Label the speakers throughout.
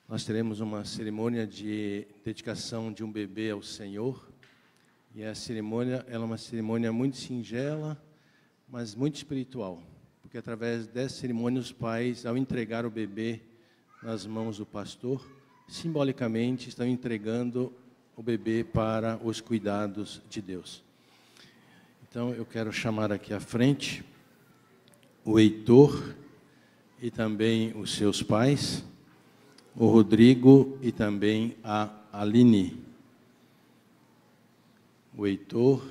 Speaker 1: Nós teremos uma cerimônia de dedicação de um bebê ao Senhor. E a cerimônia, ela é uma cerimônia muito singela, mas muito espiritual. Porque através dessa cerimônia, os pais, ao entregar o bebê nas mãos do pastor, simbolicamente estão entregando o bebê para os cuidados de Deus. Então, eu quero chamar aqui à frente o Heitor e também os seus pais, o Rodrigo e também a Aline. O Heitor,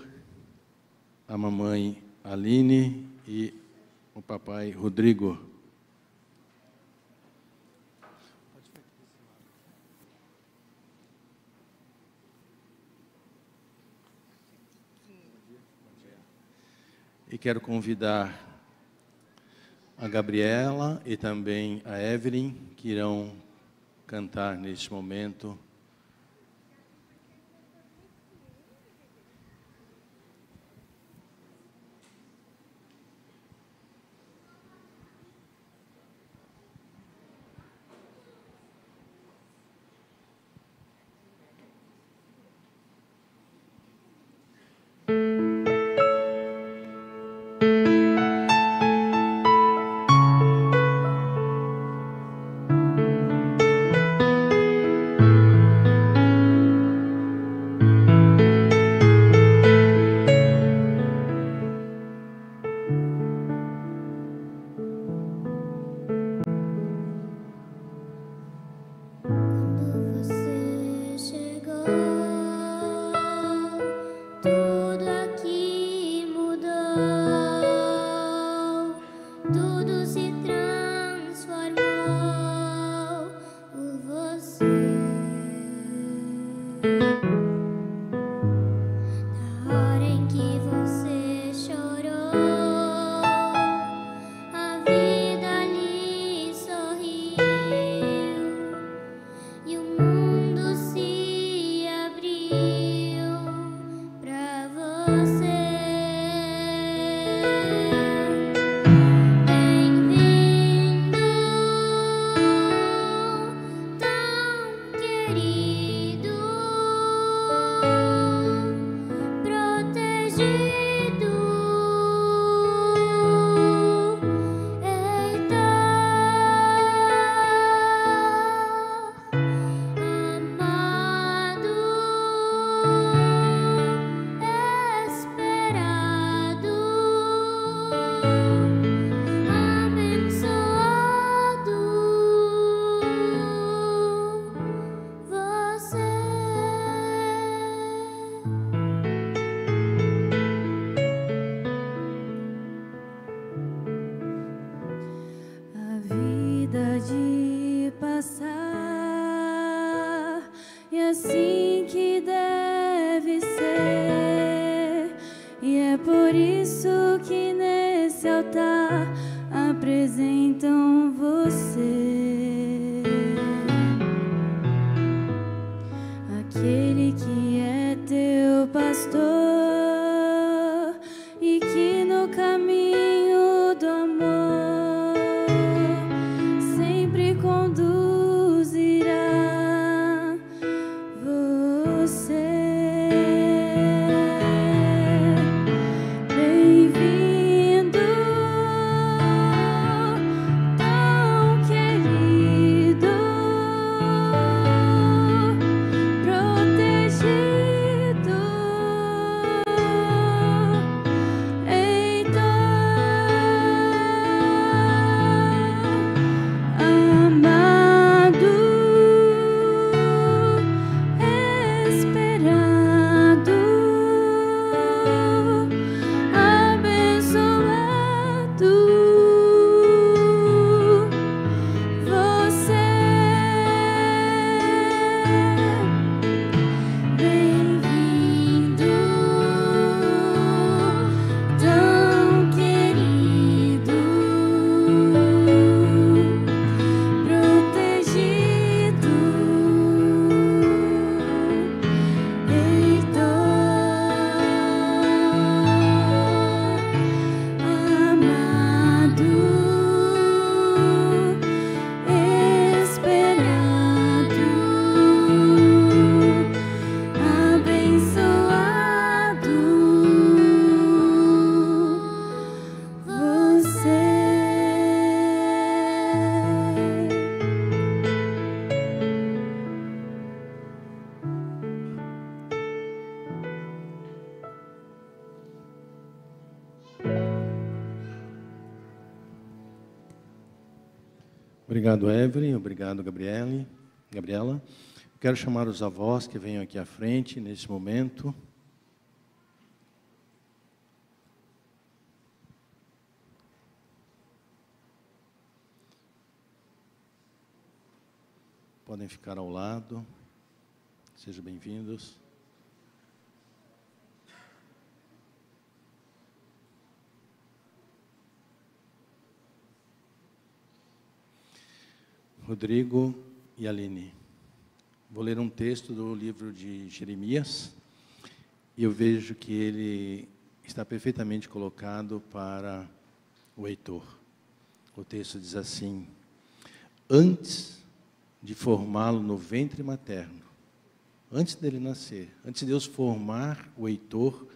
Speaker 1: a mamãe Aline e o papai Rodrigo. E quero convidar a Gabriela e também a Evelyn, que irão cantar neste momento.
Speaker 2: Bem-vindo.
Speaker 1: Obrigado, Evelyn. Obrigado, Gabriela. Quero chamar os avós que venham aqui à frente nesse momento. Podem ficar ao lado. Sejam bem-vindos. Rodrigo e Aline. Vou ler um texto do livro de Jeremias e eu vejo que ele está perfeitamente colocado para o Heitor. O texto diz assim: antes de formá-lo no ventre materno, antes dele nascer, antes de Deus formar o Heitor,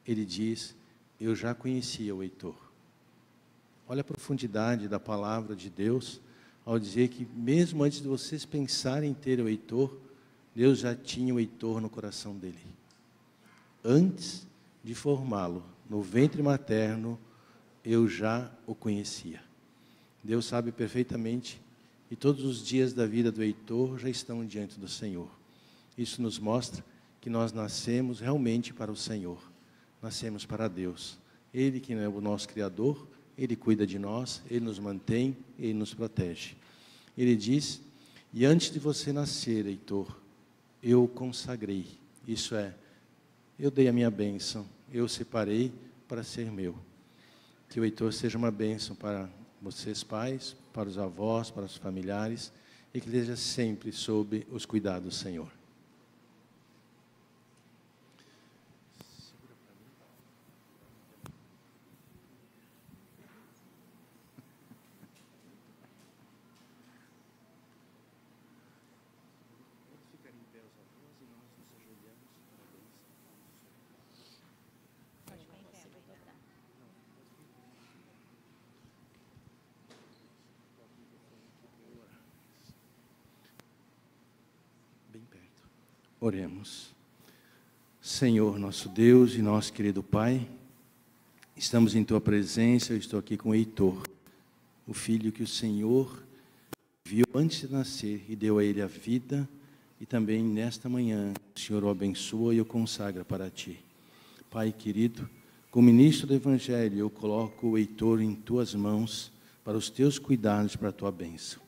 Speaker 1: ele diz: eu já conhecia o Heitor. Olha a profundidade da palavra de Deus, ao dizer que mesmo antes de vocês pensarem em ter o Heitor, Deus já tinha o Heitor no coração dele. Antes de formá-lo no ventre materno, eu já o conhecia. Deus sabe perfeitamente e todos os dias da vida do Heitor já estão diante do Senhor. Isso nos mostra que nós nascemos realmente para o Senhor. Nascemos para Deus. Ele que é o nosso Criador, Ele cuida de nós, Ele nos mantém, Ele nos protege. Ele diz: e antes de você nascer, Heitor, eu o consagrei. Isso é, eu dei a minha bênção, eu o separei para ser meu. Que o Heitor seja uma bênção para vocês pais, para os avós, para os familiares, e que esteja sempre sob os cuidados do Senhor. Oremos. Senhor, nosso Deus e nosso querido Pai, estamos em Tua presença, eu estou aqui com o Heitor, o filho que o Senhor viu antes de nascer e deu a ele a vida, e também nesta manhã o Senhor o abençoa e o consagra para Ti. Pai querido, como ministro do Evangelho, eu coloco o Heitor em Tuas mãos para os Teus cuidados, para a Tua bênção.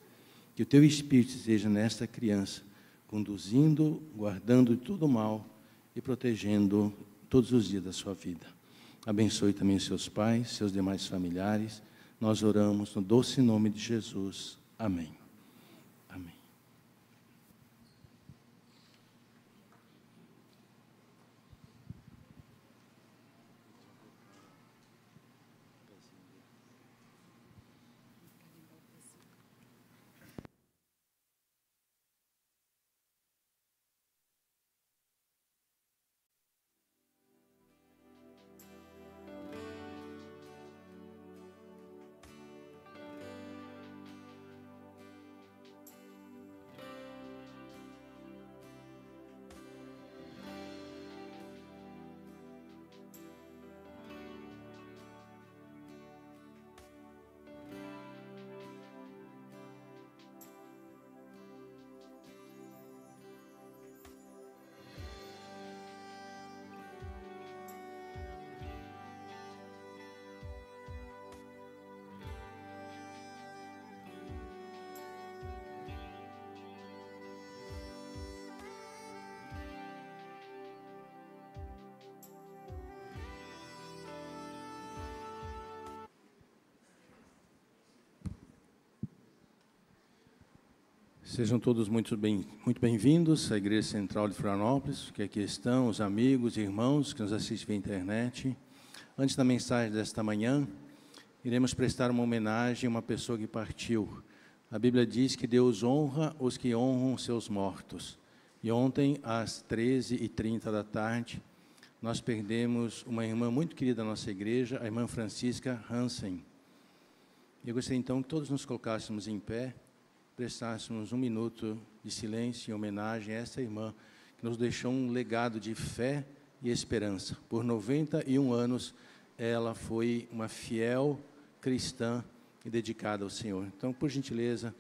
Speaker 1: Que o Teu Espírito esteja nesta criança, conduzindo, guardando de todo mal e protegendo todos os dias da sua vida. Abençoe também seus pais, seus demais familiares. Nós oramos no doce nome de Jesus. Amém. Amém. Sejam todos muito bem-vindos à Igreja Central de Florianópolis, que aqui estão, os amigos e irmãos que nos assistem via internet. Antes da mensagem desta manhã, iremos prestar uma homenagem a uma pessoa que partiu. A Bíblia diz que Deus honra os que honram seus mortos. E ontem, às 13h30 da tarde, nós perdemos uma irmã muito querida da nossa igreja, a irmã Francisca Hansen. Eu gostaria então que todos nos colocássemos em pé, prestássemos um minuto de silêncio em homenagem a essa irmã que nos deixou um legado de fé e esperança. Por 91 anos, ela foi uma fiel cristã e dedicada ao Senhor. Então, por gentileza,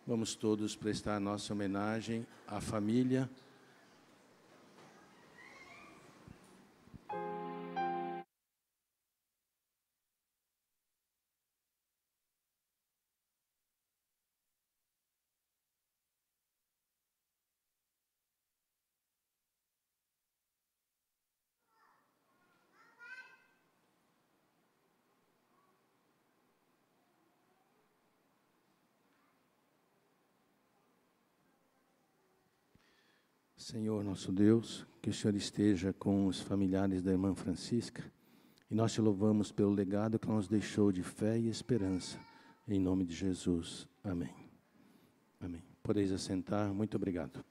Speaker 1: vamos todos prestar nossa homenagem à família. Senhor, nosso Deus, que o Senhor esteja com os familiares da irmã Francisca, e nós te louvamos pelo legado que ela nos deixou de fé e esperança, em nome de Jesus. Amém. Amém. Podeis assentar, muito obrigado.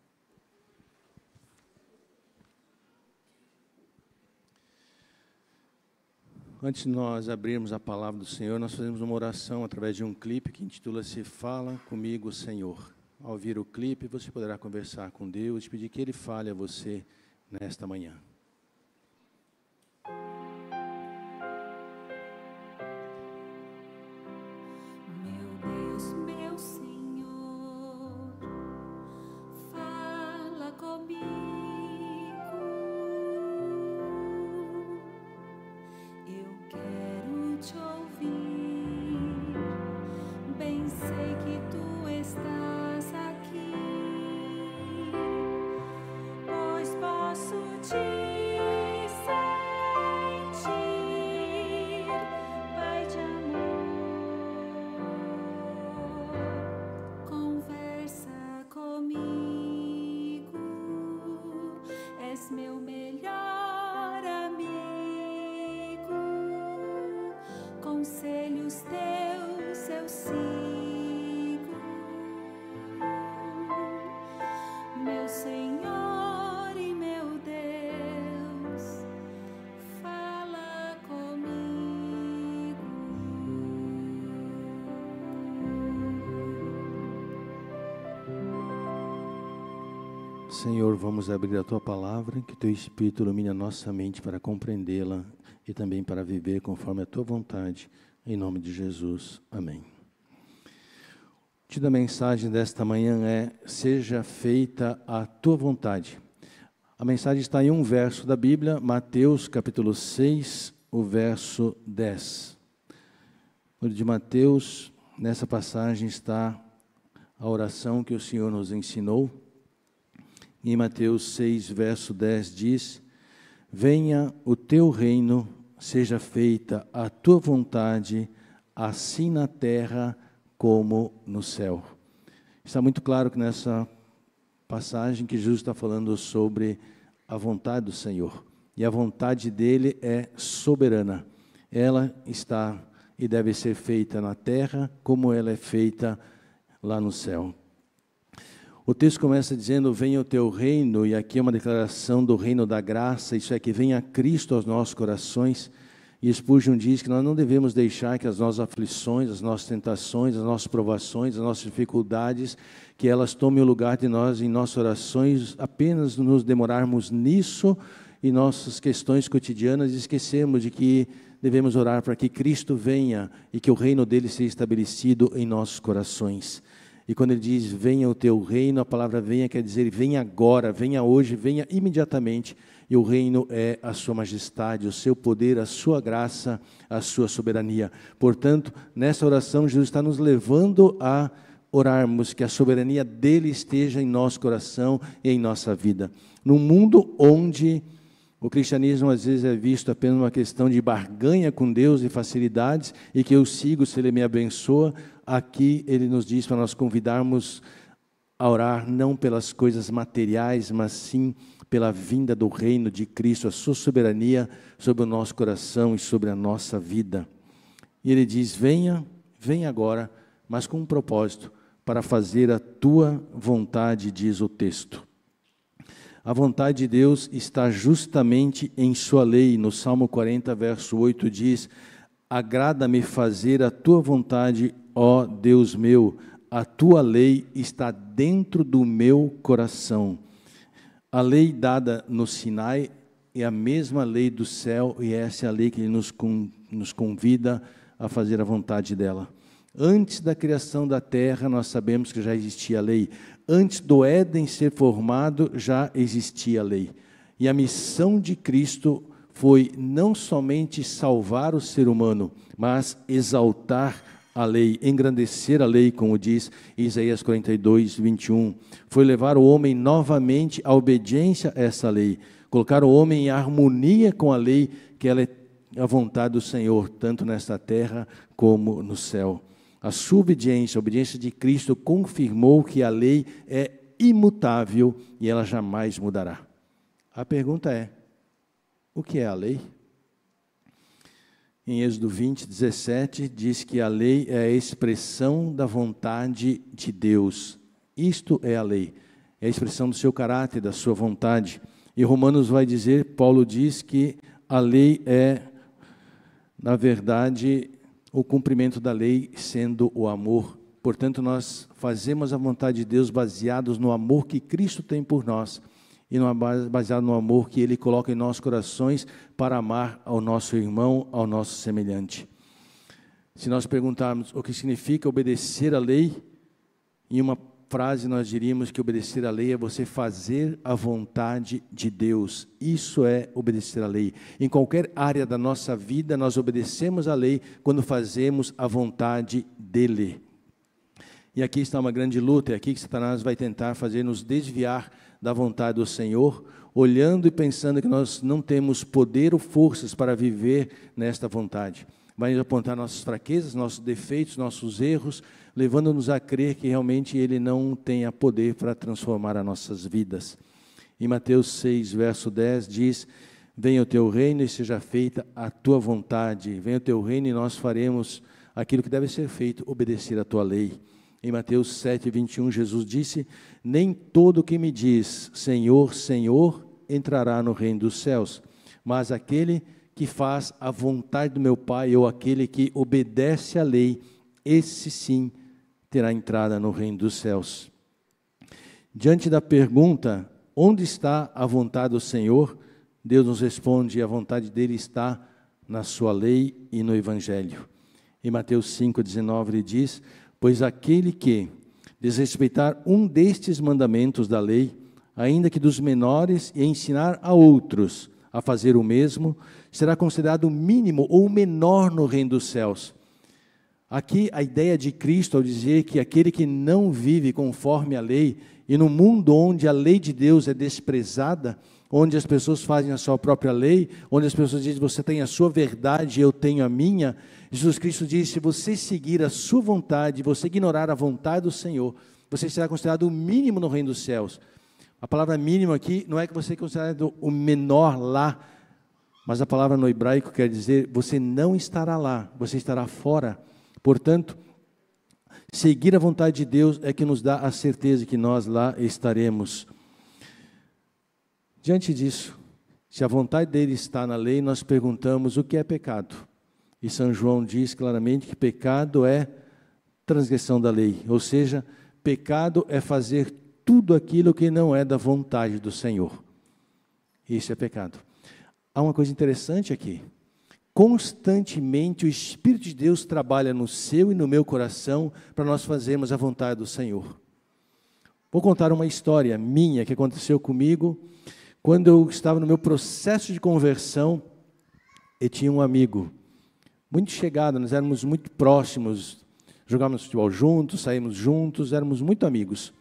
Speaker 1: Antes de nós abrirmos a palavra do Senhor, nós fazemos uma oração através de um clipe que intitula-se Fala Comigo, Senhor. Ao ouvir o clipe, você poderá conversar com Deus e pedir que Ele fale a você nesta manhã.
Speaker 2: Meu Deus, meu Senhor, fala comigo. Eu quero te ouvir. Bem sei que tu estás aqui, pois posso te sentir, Pai de amor. Conversa comigo, és meu melhor amigo. Conselhos teus eu sigo, meu Senhor e meu Deus, fala comigo.
Speaker 1: Senhor, vamos abrir a Tua palavra, que Teu Espírito ilumine a nossa mente para compreendê-la e também para viver conforme a Tua vontade, em nome de Jesus. Amém. O título da mensagem desta manhã é Seja feita a Tua vontade. A mensagem está em um verso da Bíblia, Mateus capítulo 6, o verso 10. No livro de Mateus, nessa passagem está a oração que o Senhor nos ensinou. Em Mateus 6, verso 10 diz: Venha o teu reino, seja feita a tua vontade, assim na terra como no céu. Está muito claro que nessa passagem que Jesus está falando sobre a vontade do Senhor. E a vontade dele é soberana. Ela está e deve ser feita na terra como ela é feita lá no céu. O texto começa dizendo, venha o teu reino, e aqui é uma declaração do reino da graça, isso é que venha Cristo aos nossos corações. E Spurgeon diz que nós não devemos deixar que as nossas aflições, as nossas tentações, as nossas provações, as nossas dificuldades, que elas tomem o lugar de nós em nossas orações, apenas nos demorarmos nisso e nossas questões cotidianas, e esquecermos de que devemos orar para que Cristo venha e que o reino dele seja estabelecido em nossos corações. E quando ele diz, venha o teu reino, a palavra venha quer dizer, venha agora, venha hoje, venha imediatamente. E o reino é a sua majestade, o seu poder, a sua graça, a sua soberania. Portanto, nessa oração, Jesus está nos levando a orarmos que a soberania dele esteja em nosso coração e em nossa vida. Num mundo onde o cristianismo às vezes é visto apenas uma questão de barganha com Deus e facilidades, e que eu sigo se Ele me abençoa, aqui Ele nos diz para nós convidarmos a orar não pelas coisas materiais, mas sim pela vinda do reino de Cristo, a sua soberania sobre o nosso coração e sobre a nossa vida. E Ele diz, venha agora, mas com um propósito, para fazer a tua vontade, diz o texto. A vontade de Deus está justamente em sua lei. No Salmo 40, verso 8 diz, agrada-me fazer a tua vontade, ó Deus meu, a tua lei está dentro do meu coração. A lei dada no Sinai é a mesma lei do céu, e essa é a lei que Ele nos convida a fazer a vontade dela. Antes da criação da terra, nós sabemos que já existia a lei. Antes do Éden ser formado, já existia a lei. E a missão de Cristo foi não somente salvar o ser humano, mas exaltar a lei, engrandecer a lei, como diz Isaías 42, 21. Foi levar o homem novamente à obediência a essa lei, colocar o homem em harmonia com a lei, que ela é a vontade do Senhor, tanto nesta terra como no céu. A sua obediência, a obediência de Cristo, confirmou que a lei é imutável e ela jamais mudará. A pergunta é, o que é a lei? Em Êxodo 20, 17, diz que a lei é a expressão da vontade de Deus. Isto é a lei, é a expressão do seu caráter, da sua vontade. E Romanos vai dizer, Paulo diz que a lei é, na verdade, o cumprimento da lei sendo o amor. Portanto, nós fazemos a vontade de Deus baseados no amor que Cristo tem por nós e baseado no amor que Ele coloca em nossos corações para amar ao nosso irmão, ao nosso semelhante. Se nós perguntarmos o que significa obedecer à lei, em uma frase nós diríamos que obedecer à lei é você fazer a vontade de Deus. Isso é obedecer à lei. Em qualquer área da nossa vida, nós obedecemos à lei quando fazemos a vontade dEle. E aqui está uma grande luta, é aqui que Satanás vai tentar fazer nos desviar da vontade do Senhor, olhando e pensando que nós não temos poder ou forças para viver nesta vontade. Vai apontar nossas fraquezas, nossos defeitos, nossos erros, levando-nos a crer que realmente Ele não tenha poder para transformar as nossas vidas. Em Mateus 6, verso 10, diz, venha o teu reino e seja feita a tua vontade. Venha o teu reino e nós faremos aquilo que deve ser feito, obedecer a tua lei. Em Mateus 7, 21, Jesus disse, nem todo que me diz, Senhor, Senhor, entrará no reino dos céus, mas aquele que faz a vontade do meu Pai, ou aquele que obedece à lei, esse sim terá entrada no reino dos céus. Diante da pergunta, onde está a vontade do Senhor? Deus nos responde, a vontade dele está na sua lei e no Evangelho. Em Mateus 5, 19, ele diz, pois aquele que desrespeitar um destes mandamentos da lei, ainda que dos menores, e ensinar a outros a fazer o mesmo, será considerado mínimo ou menor no reino dos céus. Aqui a ideia de Cristo ao dizer que aquele que não vive conforme a lei, e no mundo onde a lei de Deus é desprezada, onde as pessoas fazem a sua própria lei, onde as pessoas dizem, você tem a sua verdade, eu tenho a minha, Jesus Cristo diz, se você seguir a sua vontade, você ignorar a vontade do Senhor, você será considerado o mínimo no reino dos céus. A palavra mínimo aqui não é que você é considerado o menor lá, mas a palavra no hebraico quer dizer, você não estará lá, você estará fora. Portanto, seguir a vontade de Deus é que nos dá a certeza que nós lá estaremos. Diante disso, se a vontade dele está na lei, nós perguntamos o que é pecado. E São João diz claramente que pecado é transgressão da lei, ou seja, pecado é fazer tudo aquilo que não é da vontade do Senhor. Isso é pecado. Há uma coisa interessante aqui. Constantemente o Espírito de Deus trabalha no seu e no meu coração para nós fazermos a vontade do Senhor. Vou contar uma história minha que aconteceu comigo quando eu estava no meu processo de conversão. Eu tinha um amigo muito chegado, nós éramos muito próximos, jogávamos futebol juntos, saímos juntos, éramos muito amigos.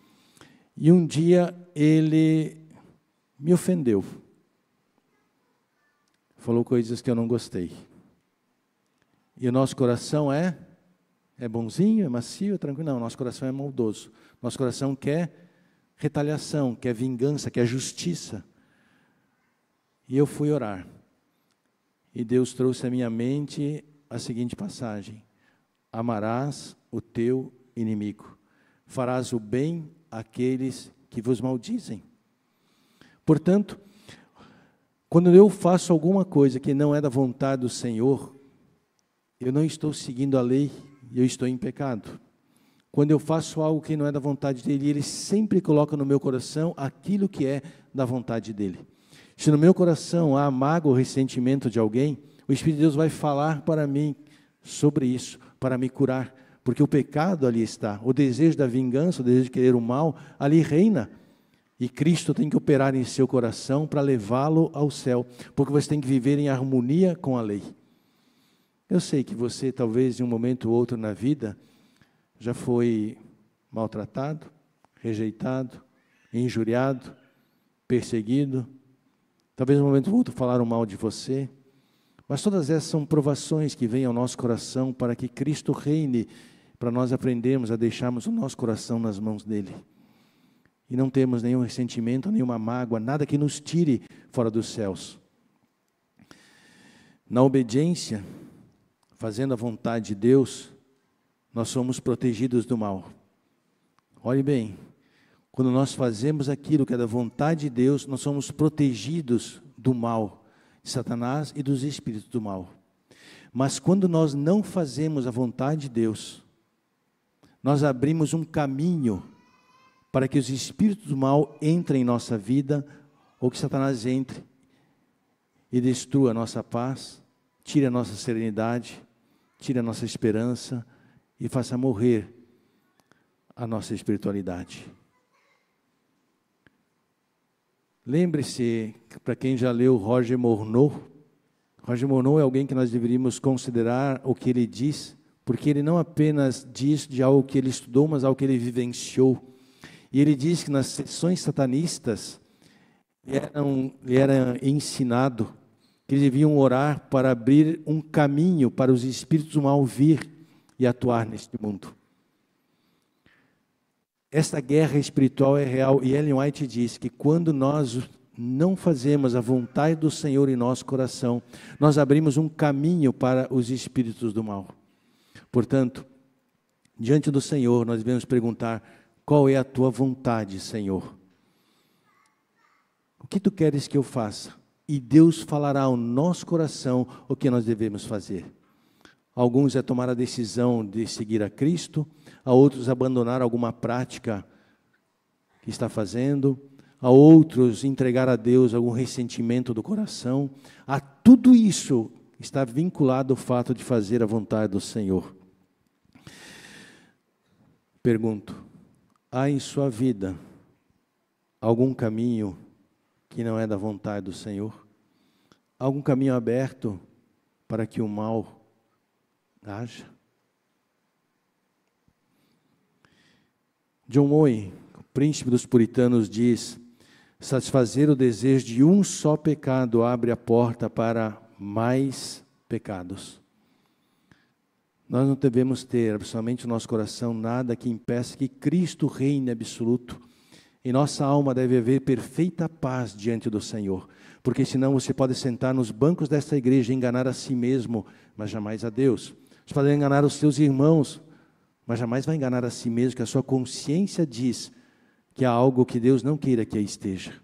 Speaker 1: E um dia ele me ofendeu. Falou coisas que eu não gostei. E o nosso coração é bonzinho, é macio, é tranquilo? Não, nosso coração é maldoso. Nosso coração quer retaliação, quer vingança, quer justiça. E eu fui orar. E Deus trouxe à minha mente a seguinte passagem. Amarás o teu inimigo. Farás o bem àqueles que vos maldizem. Portanto, quando eu faço alguma coisa que não é da vontade do Senhor, eu não estou seguindo a lei, eu estou em pecado. Quando eu faço algo que não é da vontade dele, ele sempre coloca no meu coração aquilo que é da vontade dele. Se no meu coração há mágoa ou ressentimento de alguém, o Espírito de Deus vai falar para mim sobre isso, para me curar, porque o pecado ali está, o desejo da vingança, o desejo de querer o mal, ali reina. E Cristo tem que operar em seu coração para levá-lo ao céu, porque você tem que viver em harmonia com a lei. Eu sei que você, talvez, em um momento ou outro na vida, já foi maltratado, rejeitado, injuriado, perseguido. Talvez em um momento ou outro falaram mal de você. Mas todas essas são provações que vêm ao nosso coração para que Cristo reine, para nós aprendermos a deixarmos o nosso coração nas mãos dEle. E não temos nenhum ressentimento, nenhuma mágoa, nada que nos tire fora dos céus. Na obediência, fazendo a vontade de Deus, nós somos protegidos do mal. Olhe bem, quando nós fazemos aquilo que é da vontade de Deus, nós somos protegidos do mal, de Satanás e dos espíritos do mal. Mas quando nós não fazemos a vontade de Deus, nós abrimos um caminho para que os espíritos do mal entrem em nossa vida, ou que Satanás entre e destrua a nossa paz, tire a nossa serenidade, tire a nossa esperança e faça morrer a nossa espiritualidade. Lembre-se, para quem já leu Roger Morneau é alguém que nós deveríamos considerar o que ele diz, porque ele não apenas diz de algo que ele estudou, mas algo que ele vivenciou. E ele diz que nas sessões satanistas, era ensinado que eles deviam orar para abrir um caminho para os espíritos do mal vir e atuar neste mundo. Esta guerra espiritual é real, e Ellen White diz que quando nós não fazemos a vontade do Senhor em nosso coração, nós abrimos um caminho para os espíritos do mal. Portanto, diante do Senhor, nós devemos perguntar: qual é a tua vontade, Senhor? O que tu queres que eu faça? E Deus falará ao nosso coração o que nós devemos fazer. Alguns é tomar a decisão de seguir a Cristo, a outros abandonar alguma prática que está fazendo, a outros entregar a Deus algum ressentimento do coração. A tudo isso está vinculado ao fato de fazer a vontade do Senhor. Pergunto: há em sua vida algum caminho que não é da vontade do Senhor? Algum caminho aberto para que o mal haja? John Owen, o príncipe dos puritanos, diz: satisfazer o desejo de um só pecado abre a porta para mais pecados. Nós não devemos ter, absolutamente no nosso coração, nada que impeça que Cristo reine absoluto. Em nossa alma deve haver perfeita paz diante do Senhor, porque senão você pode sentar nos bancos desta igreja e enganar a si mesmo, mas jamais a Deus. Você pode enganar os seus irmãos, mas jamais vai enganar a si mesmo, que a sua consciência diz que há algo que Deus não queira que aí esteja.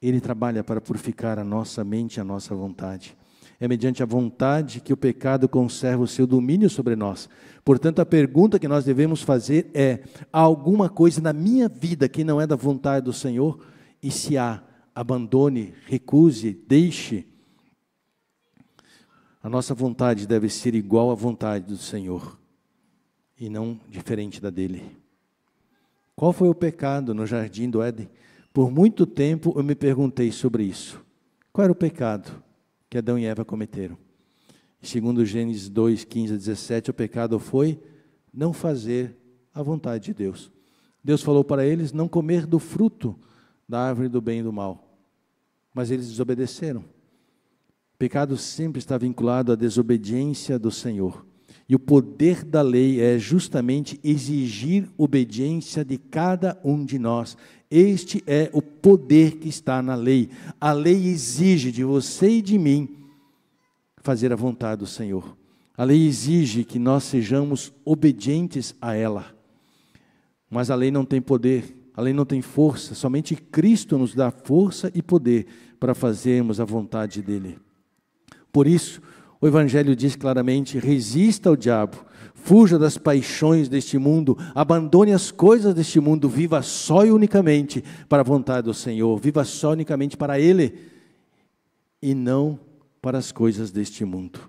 Speaker 1: Ele trabalha para purificar a nossa mente e a nossa vontade. É mediante a vontade que o pecado conserva o seu domínio sobre nós. Portanto, a pergunta que nós devemos fazer é: há alguma coisa na minha vida que não é da vontade do Senhor? E se há, abandone, recuse, deixe. A nossa vontade deve ser igual à vontade do Senhor, e não diferente da dele. Qual foi o pecado no jardim do Éden? Por muito tempo eu me perguntei sobre isso. Qual era o pecado que Adão e Eva cometeram? Segundo Gênesis 2, 15 a 17, o pecado foi não fazer a vontade de Deus. Deus falou para eles não comer do fruto da árvore do bem e do mal, mas eles desobedeceram. O pecado sempre está vinculado à desobediência do Senhor. E o poder da lei é justamente exigir obediência de cada um de nós. Este é o poder que está na lei. A lei exige de você e de mim fazer a vontade do Senhor. A lei exige que nós sejamos obedientes a ela. Mas a lei não tem poder, a lei não tem força. Somente Cristo nos dá força e poder para fazermos a vontade dele. Por isso, o Evangelho diz claramente: resista ao diabo, fuja das paixões deste mundo, abandone as coisas deste mundo, viva só e unicamente para a vontade do Senhor, viva só unicamente para Ele, e não para as coisas deste mundo.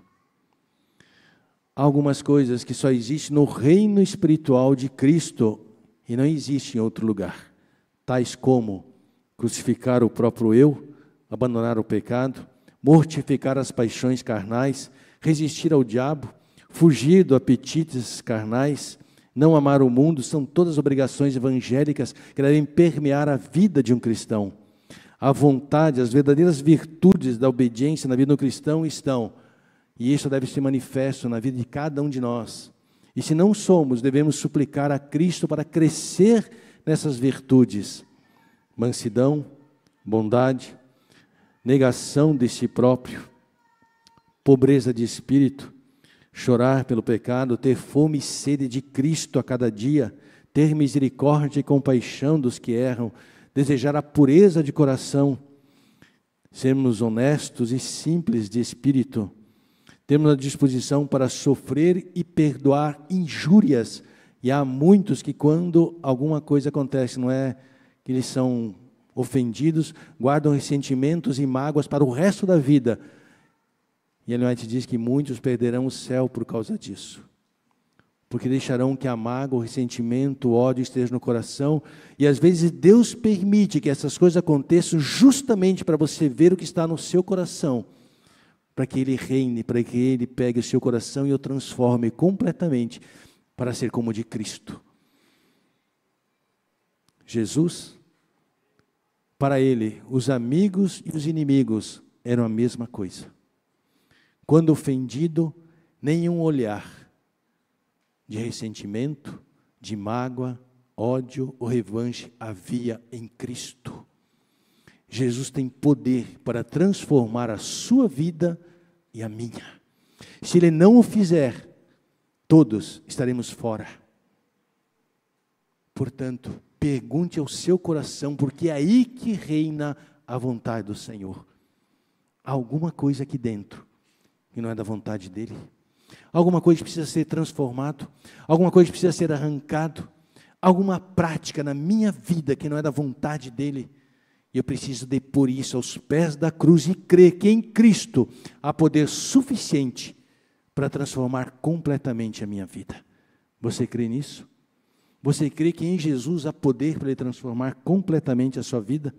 Speaker 1: Há algumas coisas que só existem no reino espiritual de Cristo e não existe em outro lugar, tais como crucificar o próprio eu, abandonar o pecado, mortificar as paixões carnais, resistir ao diabo, fugir dos apetites carnais, não amar o mundo, são todas obrigações evangélicas que devem permear a vida de um cristão. A vontade, as verdadeiras virtudes da obediência na vida do cristão estão, e isso deve ser manifesto na vida de cada um de nós. E se não somos, devemos suplicar a Cristo para crescer nessas virtudes: mansidão, bondade, negação de si próprio, pobreza de espírito, chorar pelo pecado, ter fome e sede de Cristo a cada dia, ter misericórdia e compaixão dos que erram, desejar a pureza de coração, sermos honestos e simples de espírito, termos a disposição para sofrer e perdoar injúrias. E há muitos que, quando alguma coisa acontece, não é que eles são ofendidos, guardam ressentimentos e mágoas para o resto da vida. E Ellen White diz que muitos perderão o céu por causa disso, porque deixarão que a mágoa, o ressentimento, o ódio esteja no coração. E às vezes Deus permite que essas coisas aconteçam justamente para você ver o que está no seu coração, para que Ele reine, para que Ele pegue o seu coração e o transforme completamente para ser como o de Cristo. Jesus, para Ele, os amigos e os inimigos eram a mesma coisa. Quando ofendido, nenhum olhar de ressentimento, de mágoa, ódio ou revanche havia em Cristo. Jesus tem poder para transformar a sua vida e a minha. Se Ele não o fizer, todos estaremos fora. Portanto, pergunte ao seu coração, porque é aí que reina a vontade do Senhor. Há alguma coisa aqui dentro que não é da vontade dEle? Alguma coisa que precisa ser transformado? Alguma coisa que precisa ser arrancado? Alguma prática na minha vida que não é da vontade dEle? E eu preciso depor isso aos pés da cruz e crer que em Cristo há poder suficiente para transformar completamente a minha vida. Você crê nisso? Você crê que em Jesus há poder para Ele transformar completamente a sua vida?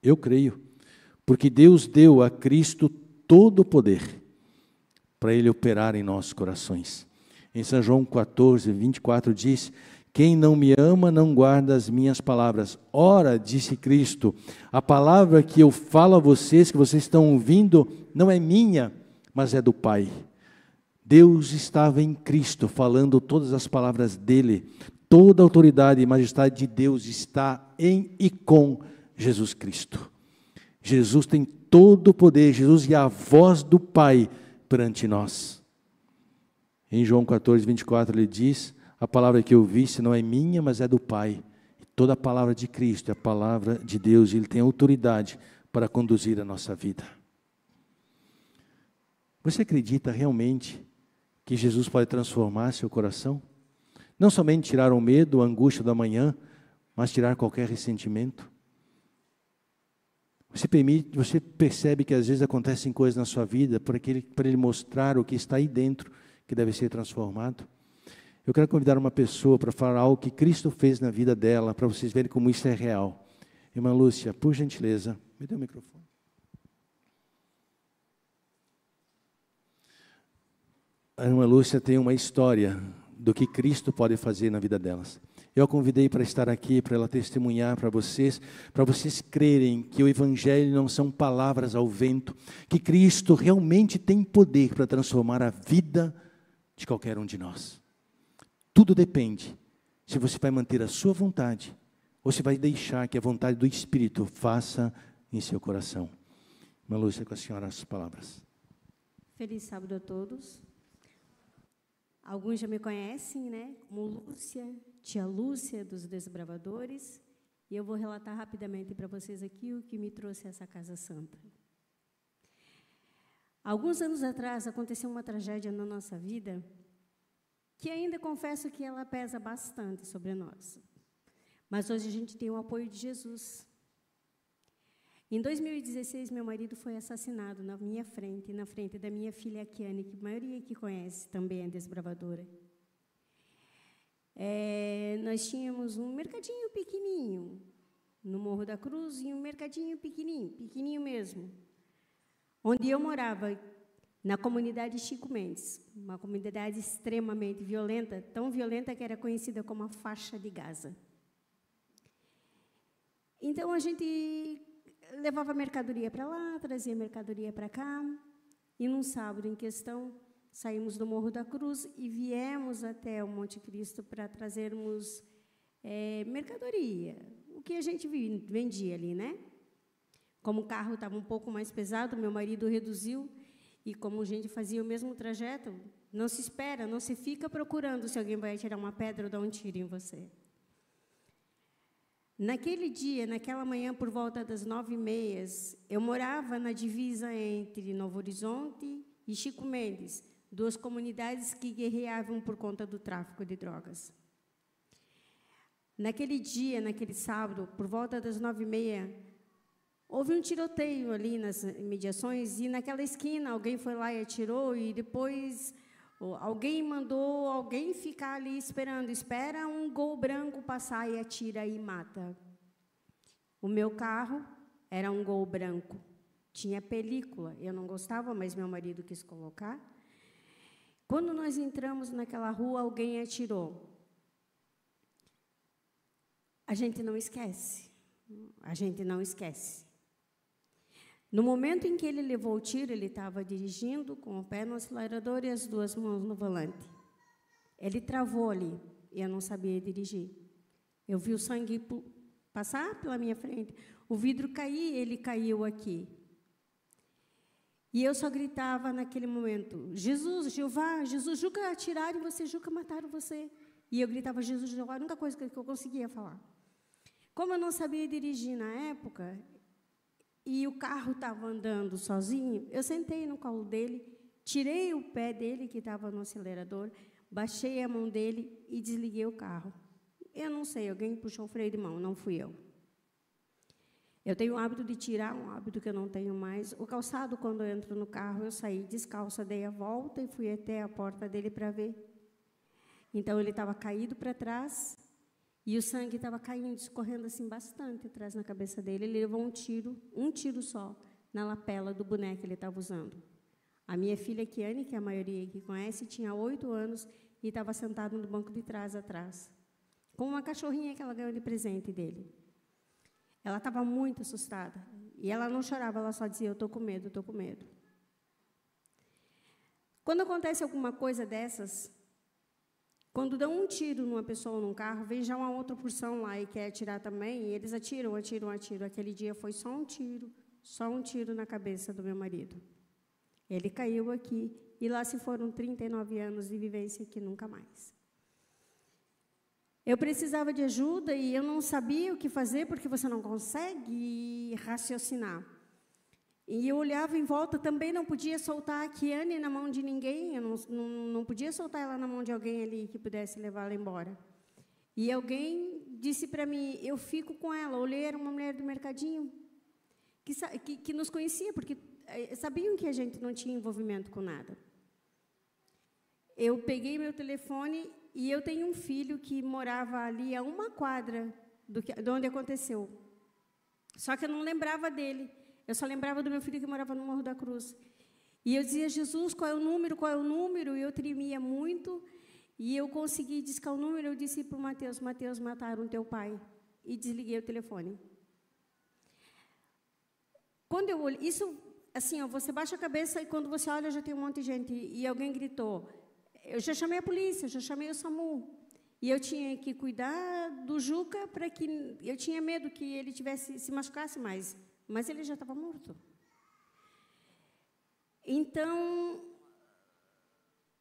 Speaker 1: Eu creio, porque Deus deu a Cristo todo o poder para Ele operar em nossos corações. Em São João 14, 24 diz: quem não me ama não guarda as minhas palavras. Ora, disse Cristo, a palavra que eu falo a vocês, que vocês estão ouvindo, não é minha, mas é do Pai. Deus estava em Cristo, falando todas as palavras dEle. Toda a autoridade e majestade de Deus está em e com Jesus Cristo. Jesus tem todo o poder, Jesus é a voz do Pai perante nós. Em João 14, 24, ele diz: a palavra que eu visse não é minha, mas é do Pai. E toda a palavra de Cristo é a palavra de Deus, e Ele tem autoridade para conduzir a nossa vida. Você acredita realmente que Jesus pode transformar seu coração? Não somente tirar o medo, a angústia da manhã, mas tirar qualquer ressentimento? Você percebe que às vezes acontecem coisas na sua vida para Ele mostrar o que está aí dentro, que deve ser transformado? Eu quero convidar uma pessoa para falar algo que Cristo fez na vida dela, para vocês verem como isso é real. Irmã Lúcia, por gentileza, me dê o microfone. A irmã Lúcia tem uma história do que Cristo pode fazer na vida delas. Eu a convidei para estar aqui, para ela testemunhar para vocês crerem que o Evangelho não são palavras ao vento, que Cristo realmente tem poder para transformar a vida de qualquer um de nós. Tudo depende se você vai manter a sua vontade ou se vai deixar que a vontade do Espírito faça em seu coração. Irmã Lúcia, com a senhora as palavras.
Speaker 3: Feliz sábado a todos. Alguns já me conhecem, né? Como Lúcia, tia Lúcia dos Desbravadores. E eu vou relatar rapidamente para vocês aqui o que me trouxe a essa Casa Santa. Alguns anos atrás aconteceu uma tragédia na nossa vida que ainda confesso que ela pesa bastante sobre nós. Mas hoje a gente tem o apoio de Jesus. Em 2016, meu marido foi assassinado na minha frente, na frente da minha filha Kiane, que a maioria que conhece também é desbravadora. Nós tínhamos um mercadinho pequenininho no Morro da Cruz, e um mercadinho pequenininho mesmo, onde eu morava, na comunidade Chico Mendes, uma comunidade extremamente violenta, tão violenta que era conhecida como a faixa de Gaza. Então, a gente levava mercadoria para lá, trazia mercadoria para cá, e num sábado em questão, saímos do Morro da Cruz e viemos até o Monte Cristo para trazermos mercadoria, o que a gente vendia ali, né? Como o carro estava um pouco mais pesado, meu marido reduziu, e como a gente fazia o mesmo trajeto, não se espera, não se fica procurando se alguém vai tirar uma pedra ou dar um tiro em você. Naquele dia, naquela manhã, por volta das 9h30, eu morava na divisa entre Novo Horizonte e Chico Mendes, duas comunidades que guerreavam por conta do tráfico de drogas. Naquele dia, naquele sábado, por volta das 9h30, houve um tiroteio ali nas imediações, e naquela esquina alguém foi lá e atirou, e depois alguém mandou alguém ficar ali esperando. Espera um Gol branco passar e atira e mata. O meu carro era um Gol branco. Tinha película. Eu não gostava, mas meu marido quis colocar. Quando nós entramos naquela rua, alguém atirou. A gente não esquece. A gente não esquece. No momento em que ele levou o tiro, ele estava dirigindo com o pé no acelerador e as duas mãos no volante. Ele travou ali, e eu não sabia dirigir. Eu vi o sangue passar pela minha frente, o vidro cair, ele caiu aqui. E eu só gritava naquele momento, Jesus, Jeová, Jesus, Juca atiraram em você, Juca mataram você. E eu gritava, Jesus, Jeová, a única coisa que eu conseguia falar. Como eu não sabia dirigir na época, e o carro estava andando sozinho, eu sentei no colo dele, tirei o pé dele, que estava no acelerador, baixei a mão dele e desliguei o carro. Eu não sei, alguém puxou o freio de mão, não fui eu. Eu tenho o hábito de tirar, um hábito que eu não tenho mais. O calçado, quando eu entro no carro, eu saí descalça, dei a volta e fui até a porta dele para ver. Então, ele estava caído para trás, e o sangue estava caindo, escorrendo assim bastante atrás na cabeça dele. Ele levou um tiro só, na lapela do boneco que ele estava usando. A minha filha, Kiane, que a maioria aqui conhece, tinha 8 anos e estava sentada no banco de trás, atrás, com uma cachorrinha que ela ganhou de presente dele. Ela estava muito assustada. E ela não chorava, ela só dizia, eu estou com medo, eu estou com medo. Quando acontece alguma coisa dessas, quando dão um tiro numa pessoa ou num carro, vem já uma outra porção lá e quer atirar também, e eles atiram. Aquele dia foi só um tiro na cabeça do meu marido. Ele caiu aqui, e lá se foram 39 anos de vivência que nunca mais. Eu precisava de ajuda e eu não sabia o que fazer, porque você não consegue raciocinar. E eu olhava em volta, também não podia soltar a Kiane na mão de ninguém, eu não podia soltar ela na mão de alguém ali que pudesse levá-la embora. E alguém disse para mim, eu fico com ela. Olhei, era uma mulher do mercadinho, que nos conhecia, porque sabiam que a gente não tinha envolvimento com nada. Eu peguei meu telefone e eu tenho um filho que morava ali a 1 quadra de onde aconteceu. Só que eu não lembrava dele. Eu só lembrava do meu filho que morava no Morro da Cruz. E eu dizia, Jesus, qual é o número, qual é o número? E eu tremia muito. E eu consegui discar o número. Eu disse para o Mateus, Mateus, mataram teu pai. E desliguei o telefone. Quando eu olho, isso, assim, ó, você baixa a cabeça e quando você olha já tem um monte de gente. E alguém gritou. Eu já chamei a polícia, já chamei o SAMU. E eu tinha que cuidar do Juca para que... Eu tinha medo que ele se machucasse mais. Mas ele já estava morto. Então,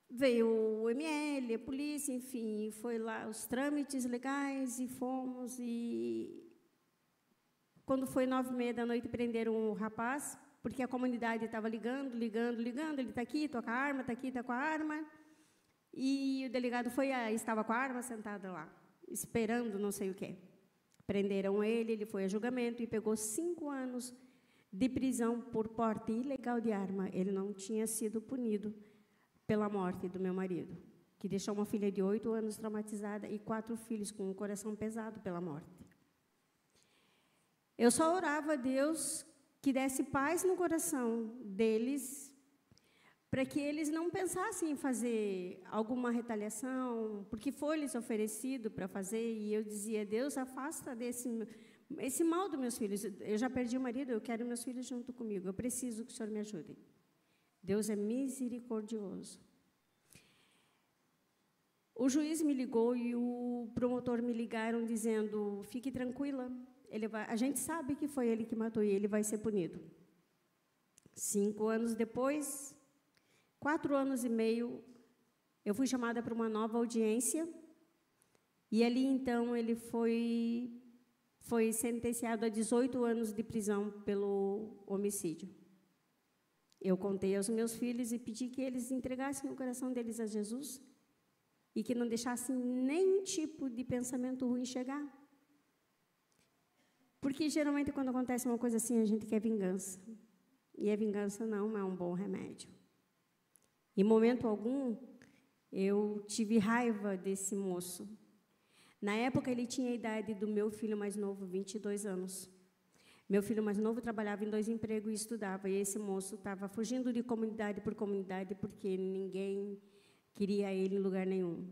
Speaker 3: veio o ML, a polícia, enfim, foi lá os trâmites legais e fomos. E quando foi 9h30 da noite, prenderam o rapaz, porque a comunidade estava ligando, ele está aqui, está com a arma, está aqui, está com a arma. E o delegado estava com a arma sentada lá, esperando não sei o quê. Prenderam ele foi a julgamento e pegou 5 anos de prisão por porte ilegal de arma. Ele não tinha sido punido pela morte do meu marido, que deixou uma filha de 8 anos traumatizada e 4 filhos com um coração pesado pela morte. Eu só orava a Deus que desse paz no coração deles, para que eles não pensassem em fazer alguma retaliação, porque foi-lhes oferecido para fazer, e eu dizia: Deus, afasta esse mal dos meus filhos. Eu já perdi o marido, eu quero meus filhos junto comigo, eu preciso que o Senhor me ajude. Deus é misericordioso. O juiz me ligou e o promotor me ligaram dizendo: fique tranquila, a gente sabe que foi ele que matou e ele vai ser punido. 5 anos depois, 4 anos e meio, eu fui chamada para uma nova audiência, e ali, então, ele foi sentenciado a 18 anos de prisão pelo homicídio. Eu contei aos meus filhos e pedi que eles entregassem o coração deles a Jesus e que não deixassem nenhum tipo de pensamento ruim chegar. Porque, geralmente, quando acontece uma coisa assim, a gente quer vingança. E a vingança não é um bom remédio. Em momento algum, eu tive raiva desse moço. Na época, ele tinha a idade do meu filho mais novo, 22 anos. Meu filho mais novo trabalhava em 2 empregos e estudava, e esse moço estava fugindo de comunidade por comunidade, porque ninguém queria ele em lugar nenhum.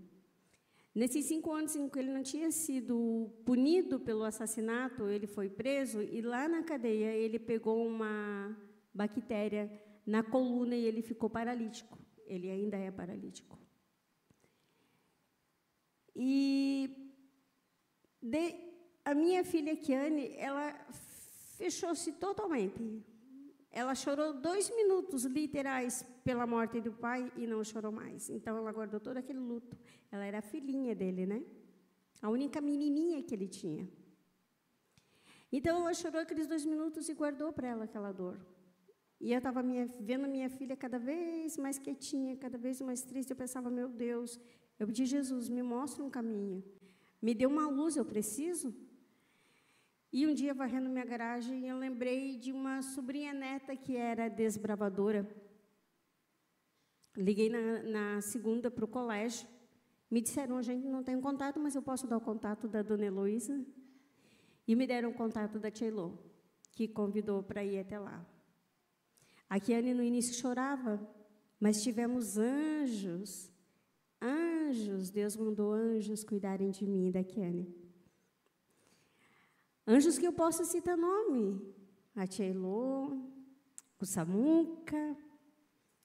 Speaker 3: Nesses 5 anos em que ele não tinha sido punido pelo assassinato, ele foi preso, e lá na cadeia ele pegou uma bactéria na coluna e ele ficou paralítico. Ele ainda é paralítico. E a minha filha, Kiane, ela fechou-se totalmente. Ela chorou 2 minutos literais pela morte do pai e não chorou mais. Então, ela guardou todo aquele luto. Ela era a filhinha dele, né? A única menininha que ele tinha. Então, ela chorou aqueles 2 minutos e guardou para ela aquela dor. E eu estava vendo minha filha cada vez mais quietinha, cada vez mais triste. Eu pensava: meu Deus, eu pedi: Jesus, me mostra um caminho. Me dê uma luz, eu preciso. E um dia, varrendo minha garagem, eu lembrei de uma sobrinha neta que era desbravadora. Liguei na segunda para o colégio. Me disseram: a gente não tem contato, mas eu posso dar o contato da dona Heloísa. E me deram o contato da tia Elô, que convidou para ir até lá. A Kiane, no início, chorava, mas tivemos anjos. Anjos, Deus mandou anjos cuidarem de mim e da Kiane. Anjos que eu posso citar nome: a tia Elô, o Samuca,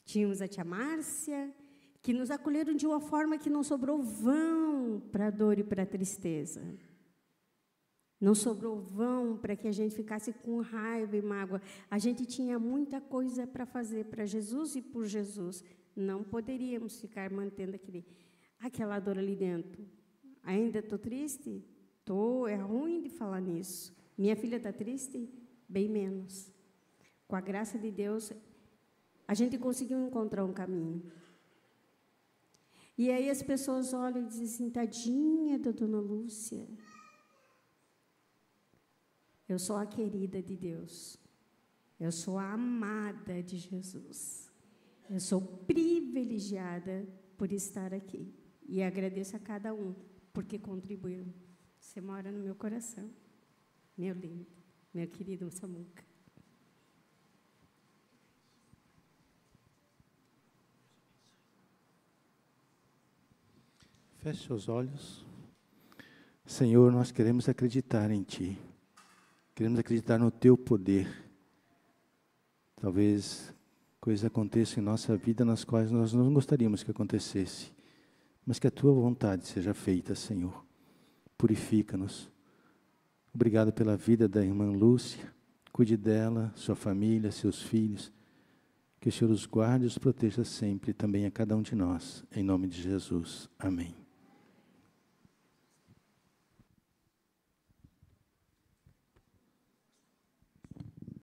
Speaker 3: tínhamos a tia Márcia, que nos acolheram de uma forma que não sobrou vão para a dor e para a tristeza. Não sobrou vão para que a gente ficasse com raiva e mágoa. A gente tinha muita coisa para fazer para Jesus e por Jesus. Não poderíamos ficar mantendo aquela dor ali dentro. Ainda estou triste? Estou, é ruim de falar nisso. Minha filha está triste? Bem menos. Com a graça de Deus, a gente conseguiu encontrar um caminho. E aí as pessoas olham e dizem assim: tadinha da dona Lúcia. Eu sou a querida de Deus. Eu sou a amada de Jesus. Eu sou privilegiada por estar aqui. E agradeço a cada um porque contribuiu. Você mora no meu coração, meu lindo, meu querido Samuca.
Speaker 1: Feche seus olhos. Senhor, nós queremos acreditar em Ti. Queremos acreditar no Teu poder. Talvez coisas aconteçam em nossa vida nas quais nós não gostaríamos que acontecesse, mas que a Tua vontade seja feita, Senhor. Purifica-nos. Obrigado pela vida da irmã Lúcia. Cuide dela, sua família, seus filhos. Que o Senhor os guarde e os proteja sempre, também a cada um de nós. Em nome de Jesus. Amém.